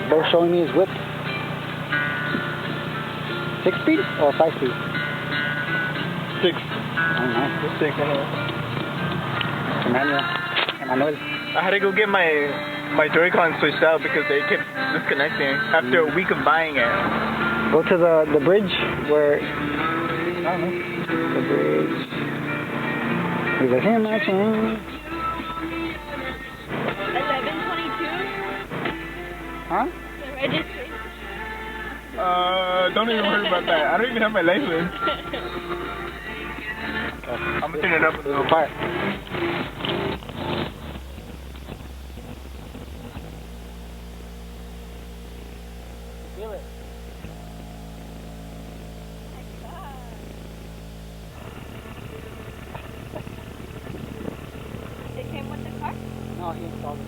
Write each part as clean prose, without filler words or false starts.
both showing me is whip. 6-speed or 5-speed? 6. Oh, nice. It's 6 anyway. Emmanuel. I had to go get my Joy-Con switched out because they kept disconnecting after a week of buying it. Go to the bridge where... I don't know. The bridge. He's like, hey, my chain. 1122? Huh? The registration? Don't even worry about that. I don't even have my license. I'm gonna turn it up a little part. Feel it. It came with the car? No, he installed it.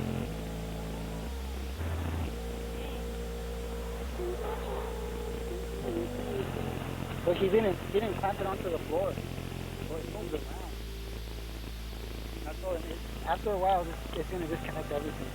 Look, he didn't clamp it onto the floor. So it moves around. That's all it is. After a while, it's going to disconnect everything.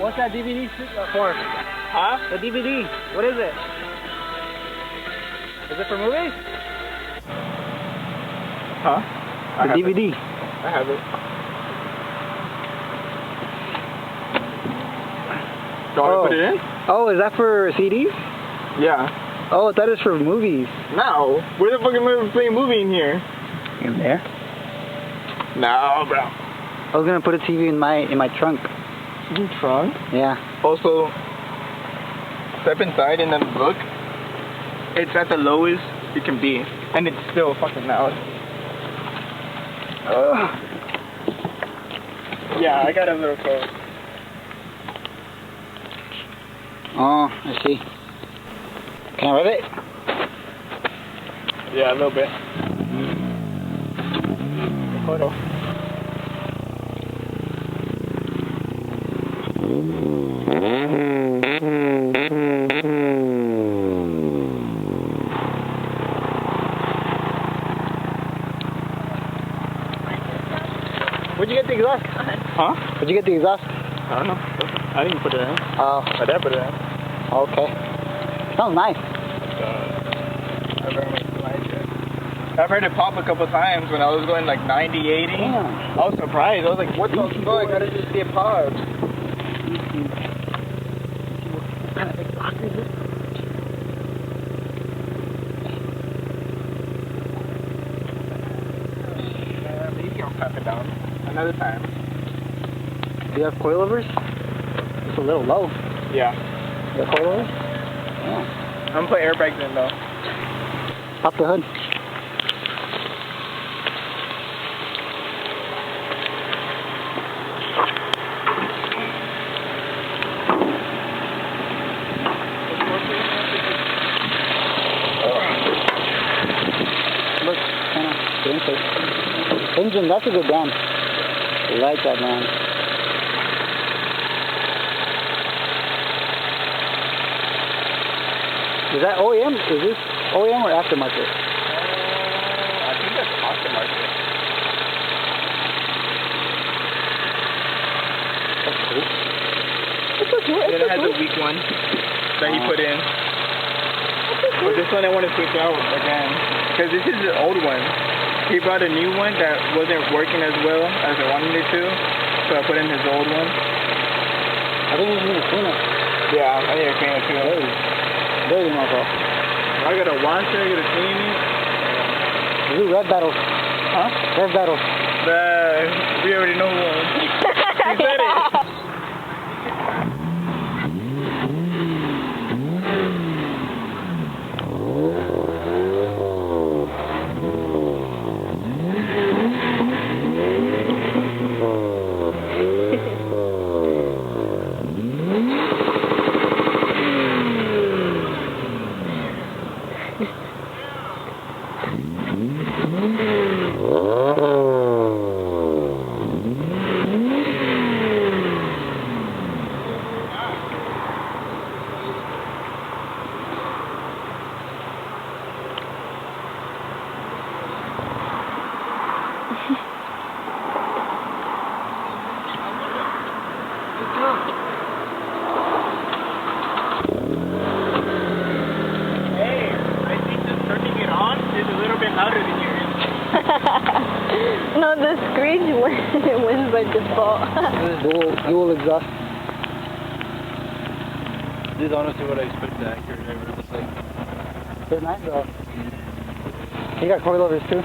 What's that DVD for? Huh? The DVD. What is it? Is it for movies? Huh? The DVD. I have it. Do you want to put it in? Oh, is that for CDs? Yeah. Oh, I thought it was for movies. No. Where the fuck am I playing a movie in here? In there? No, bro. I was gonna put a TV in my trunk. In trunk? Yeah. Also, step inside and then look. It's at the lowest it can be, and it's still fucking loud. Yeah, I got a little cold. Oh, I see. Can I rev it? Yeah, a little bit. Photo. Where'd you get the exhaust? Huh? Where'd you get the exhaust? I don't know. I didn't put it in. Oh. My dad put it in. Okay. Sounds nice. I very much like it. I've heard it pop a couple times when I was going like 90, 80. Damn. I was surprised. I was like, what the fuck? How did this get popped? What kind of exhaust is it? Maybe I'll tap it down another time. Do you have coilovers? It's a little low. Yeah. You have coilovers? Yeah. I'm gonna put airbags in though. Pop the hood. Look, kind of the intake. Engine, that's a good brand. I like that brand. Is that OEM? Is this OEM or aftermarket? I think that's aftermarket. That's cool. It has a weak one that he put in. But this one I want to switch out again. Because this is the old one. He brought a new one that wasn't working as well as I wanted it to. So I put in his old one. I think you need to clean it. Yeah, I need to clean it too. Dirty motherfucker. I gotta wash it, I gotta clean it. Do red battles. Huh? Red battles. We already know one. He said it. average wins by default. Dual exhaust. This is honestly what I expected the Acura driver to look like. It's nice though. He got coilovers too.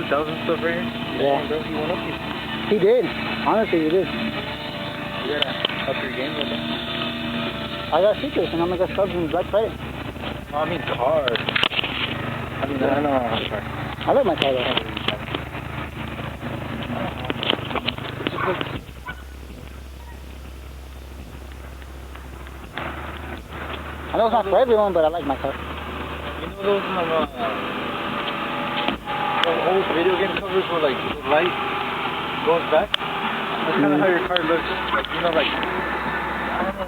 2000 stuff right here? Yeah. Bro, he went up here. He did. Honestly, he did. You gotta up your game with him. I got secrets and I'm gonna go subs in Black Friday. Oh, I mean cars. I mean, I know how to try. I like my car though. I know it's not for everyone, but I like my car. You know those old video game covers where like the light goes back? That's kind of how your car looks. Like, you know, like, I don't know.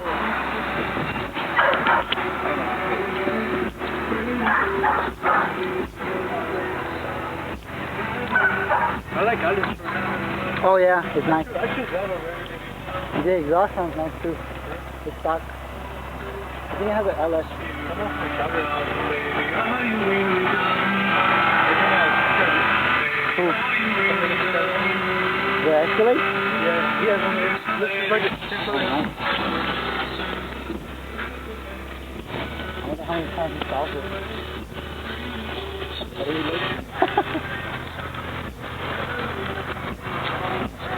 I like Alice. Oh yeah, it's nice. Actually, that already. The exhaust sounds nice too. It's stock. I think it has an LS. Who? The Escalade? Yeah, he has one. Looks like it's I wonder how many times he solved it.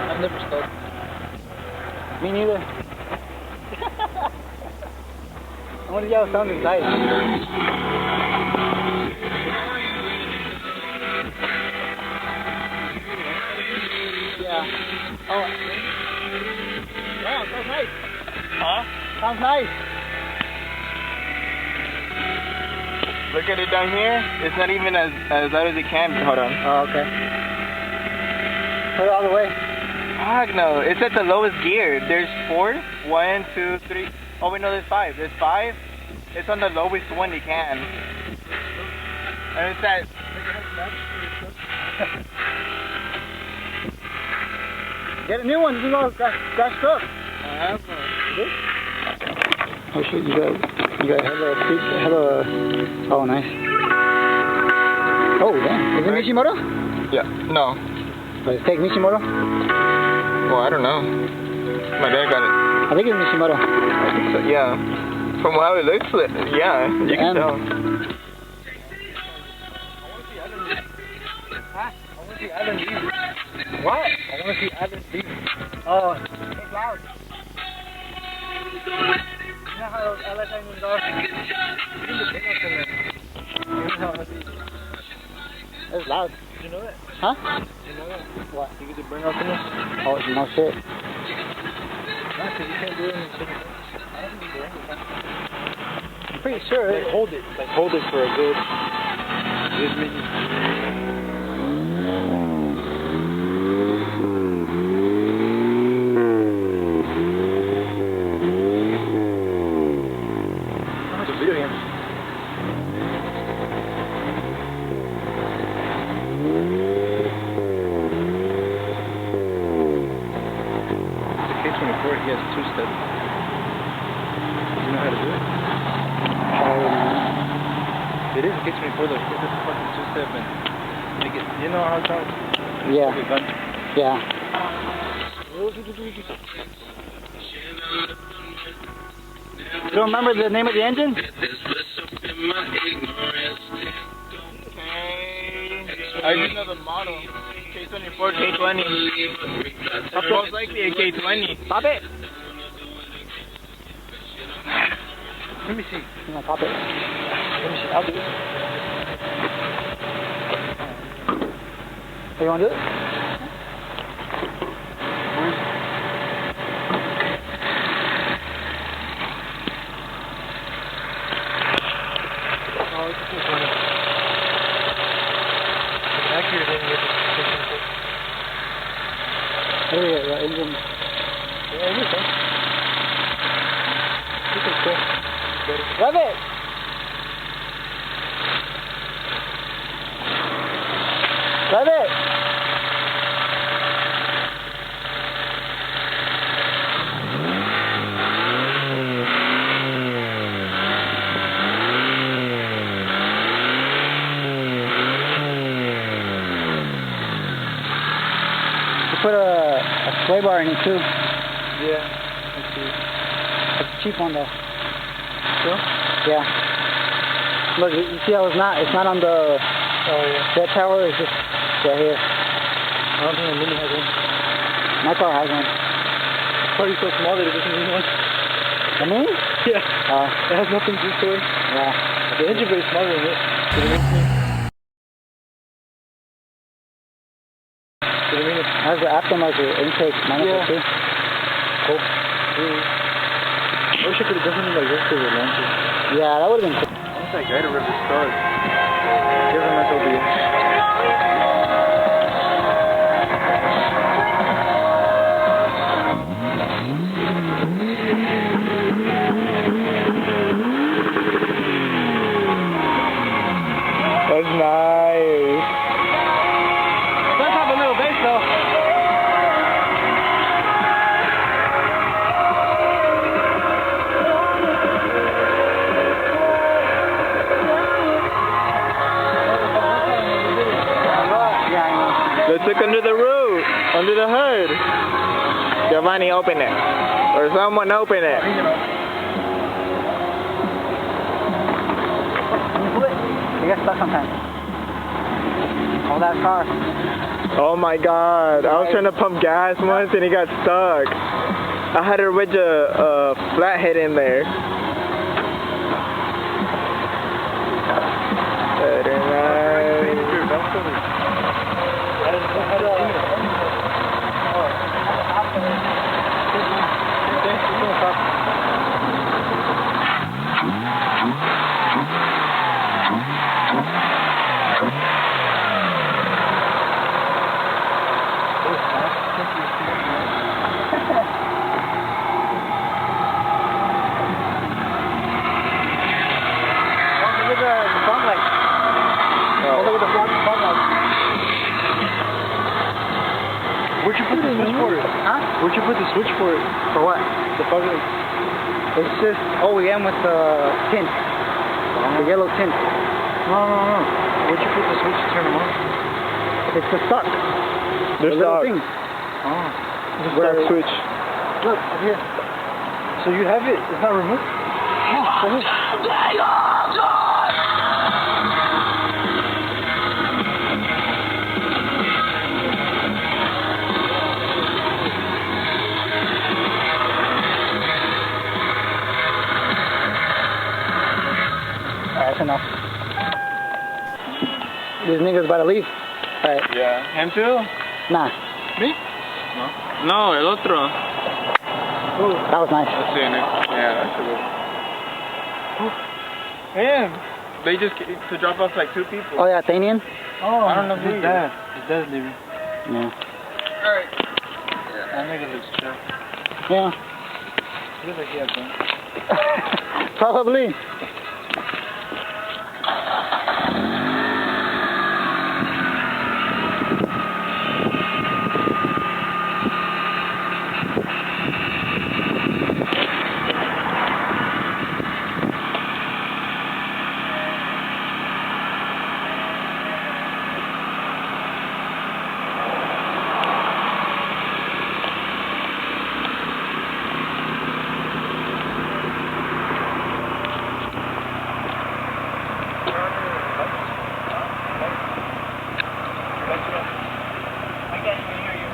I've never stopped. Me neither. I want to see how it sounds inside. Yeah. Oh. Yeah, it sounds nice. Huh? Sounds nice. Look at it down here. It's not even as loud as it can be. Hold on. Oh, okay. Put it all the way. Fuck no. It's at the lowest gear. There's 4. 1, 2, 3. Oh wait, no, there's 5. There's 5. It's on the lowest one you can. And it's at... Get a new one. This is all scratched up. I have one. Oh shit, you got hella, oh nice. Oh damn, is it Mishimoto? Yeah, no. Does it take Mishimoto? Well, I don't know. My dad got it. I think it's Mishimoto. I think so, yeah. From how it looks, yeah, you can tell. Huh? I want to see Alan Lee. What? I want to see Alan Lee. Oh, it's loud. You know how those LS engines are? It's loud. Did you know that? Huh? Did you know that? What? You get the burnout in this? Oh, no shit. No, because you can't do it in the city. I don't think you do anything. I'm pretty sure. Like hold it. Like hold it for a good minute. He has 2-step. You know how to do it? It is a K24 though. It's a fucking 2-step and make it, you know how it sounds? Yeah. Like a gun. Yeah. You don't remember the name of the engine? I just know the model. K24, K20. It's most likely a K20. Pop it. Let me see. You want to pop it? Let me see. I'll do it. So you want to do it? Oh, it's just funny. It's accurate in your K24. Here we go, engine. Yeah, it is, huh? This is cool. Rev it! Rev it! a sway bar in it too. Yeah. Let's see. It's a cheap one though. Sure? Yeah. Look, you see how it's not on the jet tower, it's just right here. I don't think the Mini has one. My car has one. It's probably so small that it doesn't need one. The Mini? Yeah. It has nothing to do. Yeah. The engine bay is smaller than it. So it makes me... So it has the aftermarket intake manifold too. Cool. I wish I could have done something like this to the launcher. Yeah, that would have been cool. What's that guy to rip his stars? Give him that OBS. That's nice. It does have a little bass though. Let's look under the roof, under the hood. Giovanni, open it. Or someone open it. It gets stuck sometimes. Hold that car. Oh my god, I was trying to pump gas once and it got stuck. I had to wedge a flathead in there. Very nice. Where'd you put the switch for it? Huh? Where'd you put the switch for it? For what? The fog lights. It's just OEM with the tint. The yellow tint. No. Where'd you put the switch to turn them on? It's the stock. The stock. Thing. Oh. The stock switch. Look, up here. So you have it? It's not removed? No, it's That's enough. These niggas about to leave. Alright. Yeah. Him too? Nah. Me? No, el otro. Ooh, that was nice. That's it. Yeah, that's a good. Him. They just to drop off like 2 people. Oh yeah, Thanian? Oh, I don't know who's that. His dad's leaving. Yeah. Alright. Yeah, that nigga looks chill. Yeah. He looks like he has one. Probably.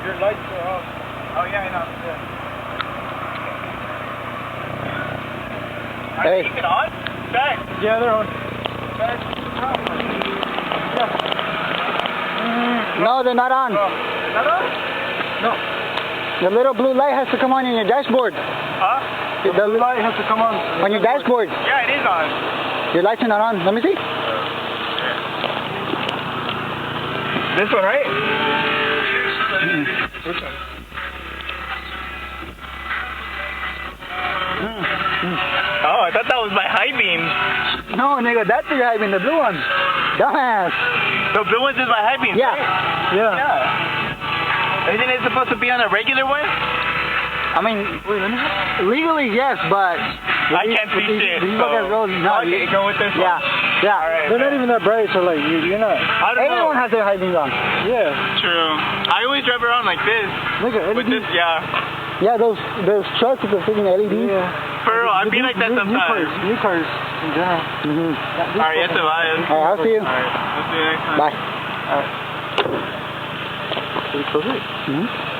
Your lights are off. Oh yeah, I know. Yeah. Hey. Are they on? Back. Yeah, they're on. Back. No, they're not on. They're not on? No. The little blue light has to come on in your dashboard. Huh? The blue light has to come on. On your dashboard. Yeah, it is on. Your lights are not on. Let me see. This one, right? Which one? Oh, I thought that was my high beam. No, nigga, that's your high beam, the blue one. Dumbass. The blue one's is my high beam. Yeah. Right? Yeah. Yeah. Isn't it supposed to be on a regular one? I mean, legally yes, but I can't see shit. These So. fucking roads, no. Okay, go with this one. Yeah. Alright, They're not even that bright, so like you're not. I don't know. Everyone has their high beams on. Yeah. True. I always drive around like this. Look at with LEDs. this, yeah. Yeah, those trucks with the freaking LEDs. Yeah. For real, I feel like that sometimes. New cars in general. Alright, yes, it was. Alright, I'll see you. Alright, we'll see you next time. Bye. Alright. Pretty close.